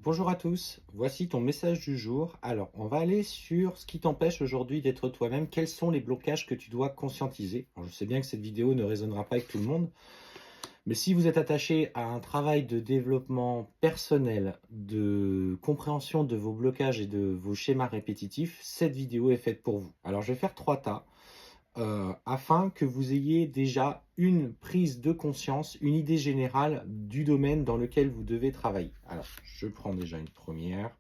Bonjour à tous, voici ton message du jour. Alors, on va aller sur ce qui t'empêche aujourd'hui d'être toi-même. Quels sont les blocages que tu dois conscientiser? Alors, je sais bien que cette vidéo ne résonnera pas avec tout le monde, mais si vous êtes attaché à un travail de développement personnel, de compréhension de vos blocages et de vos schémas répétitifs, cette vidéo est faite pour vous. Alors, je vais faire 3 tas afin que vous ayez déjà une prise de conscience, une idée générale du domaine dans lequel vous devez travailler. Alors, je prends déjà une première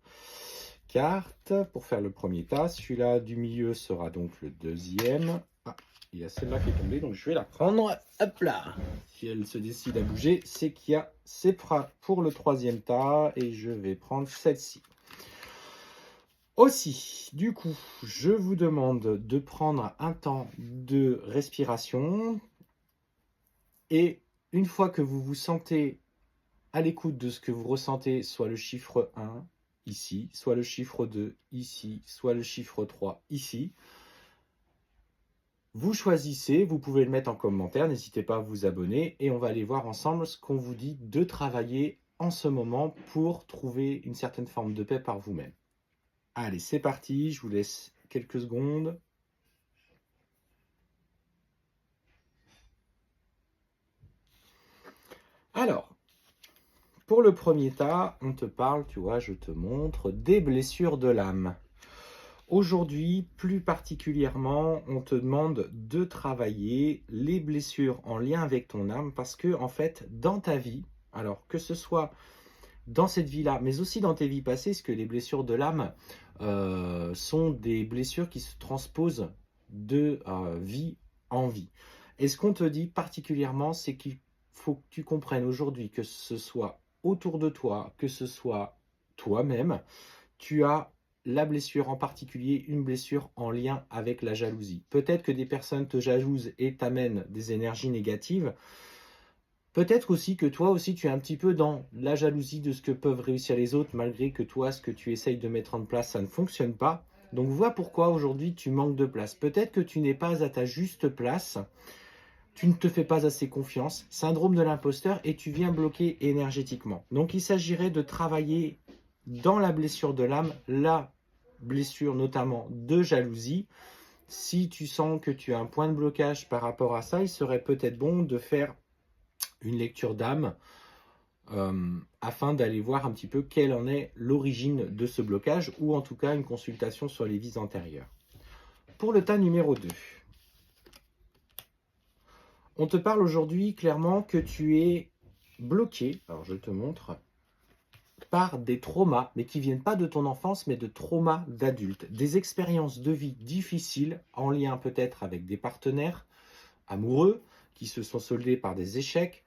carte pour faire le premier tas. Celui-là du milieu sera donc le deuxième. Ah, il y a celle-là qui est tombée, donc je vais la prendre. Hop là! Si elle se décide à bouger, c'est qu'il y a c'est prêt pour le troisième tas et je vais prendre celle-ci. Aussi, du coup, je vous demande de prendre un temps de respiration et une fois que vous vous sentez à l'écoute de ce que vous ressentez, soit le chiffre 1 ici, soit le chiffre 2 ici, soit le chiffre 3 ici, vous choisissez, vous pouvez le mettre en commentaire, n'hésitez pas à vous abonner et on va aller voir ensemble ce qu'on vous dit de travailler en ce moment pour trouver une certaine forme de paix par vous-même. Allez, c'est parti, je vous laisse quelques secondes. Alors, pour le premier tas, on te parle, tu vois, je te montre des blessures de l'âme. Aujourd'hui, plus particulièrement, on te demande de travailler les blessures en lien avec ton âme parce que, en fait, dans ta vie, alors que ce soit dans cette vie-là, mais aussi dans tes vies passées, parce que les blessures de l'âme sont des blessures qui se transposent de vie en vie. Et ce qu'on te dit particulièrement, c'est qu'il faut que tu comprennes aujourd'hui que ce soit autour de toi, que ce soit toi-même, tu as la blessure en particulier, une blessure en lien avec la jalousie. Peut-être que des personnes te jalousent et t'amènent des énergies négatives. Peut-être aussi que toi aussi tu es un petit peu dans la jalousie de ce que peuvent réussir les autres, malgré que toi, ce que tu essayes de mettre en place, ça ne fonctionne pas. Donc vois pourquoi aujourd'hui tu manques de place. Peut-être que tu n'es pas à ta juste place, tu ne te fais pas assez confiance, syndrome de l'imposteur, et tu viens bloquer énergétiquement. Donc il s'agirait de travailler dans la blessure de l'âme, la blessure notamment de jalousie. Si tu sens que tu as un point de blocage par rapport à ça, il serait peut-être bon de faire une lecture d'âme afin d'aller voir un petit peu quelle en est l'origine de ce blocage ou en tout cas une consultation sur les vies antérieures. Pour le tas numéro 2, on te parle aujourd'hui clairement que tu es bloqué, alors je te montre, par des traumas, mais qui viennent pas de ton enfance, mais de traumas d'adultes, des expériences de vie difficiles en lien peut-être avec des partenaires amoureux qui se sont soldés par des échecs,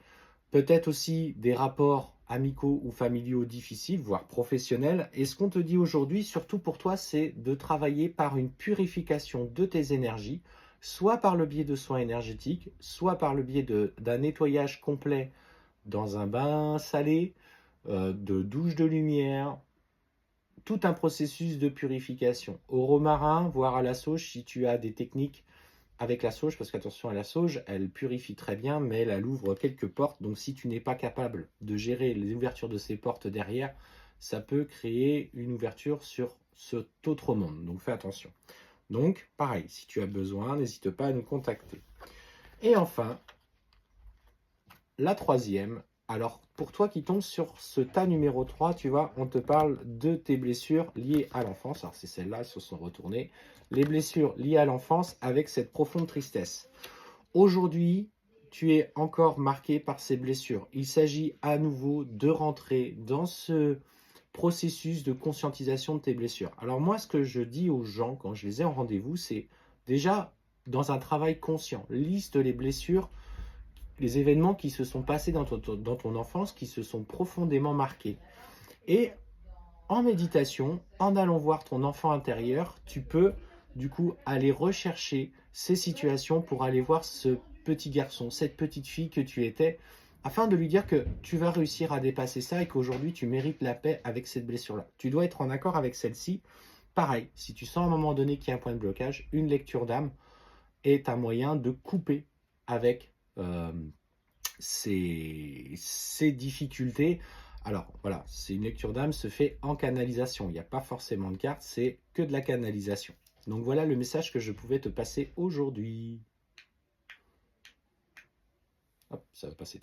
peut-être aussi des rapports amicaux ou familiaux difficiles, voire professionnels. Et ce qu'on te dit aujourd'hui, surtout pour toi, c'est de travailler par une purification de tes énergies, soit par le biais de soins énergétiques, soit par le biais d'un nettoyage complet dans un bain salé, de douche de lumière, tout un processus de purification. Au romarin, voire à la sauge, si tu as des techniques avec la sauge, parce qu'attention à la sauge, elle purifie très bien, mais elle ouvre quelques portes. Donc si tu n'es pas capable de gérer les ouvertures de ces portes derrière, ça peut créer une ouverture sur cet autre monde. Donc fais attention. Donc pareil, si tu as besoin, n'hésite pas à nous contacter. Et enfin, la troisième, alors pour toi qui tombes sur ce tas numéro 3, tu vois, on te parle de tes blessures liées à l'enfance. Alors c'est celles-là, elles se sont retournées. Les blessures liées à l'enfance avec cette profonde tristesse. Aujourd'hui, tu es encore marqué par ces blessures. Il s'agit à nouveau de rentrer dans ce processus de conscientisation de tes blessures. Alors moi, ce que je dis aux gens quand je les ai en rendez-vous, c'est déjà dans un travail conscient. Liste les blessures, les événements qui se sont passés dans ton enfance, qui se sont profondément marqués. Et en méditation, en allant voir ton enfant intérieur, tu peux du coup aller rechercher ces situations pour aller voir ce petit garçon, cette petite fille que tu étais, afin de lui dire que tu vas réussir à dépasser ça et qu'aujourd'hui tu mérites la paix avec cette blessure-là. Tu dois être en accord avec celle-ci. Pareil, si tu sens à un moment donné qu'il y a un point de blocage, une lecture d'âme est un moyen de couper avec ces difficultés. Alors, voilà, c'est une lecture d'âme se fait en canalisation. Il n'y a pas forcément de cartes, c'est que de la canalisation. Donc voilà le message que je pouvais te passer aujourd'hui. Hop, ça va passer.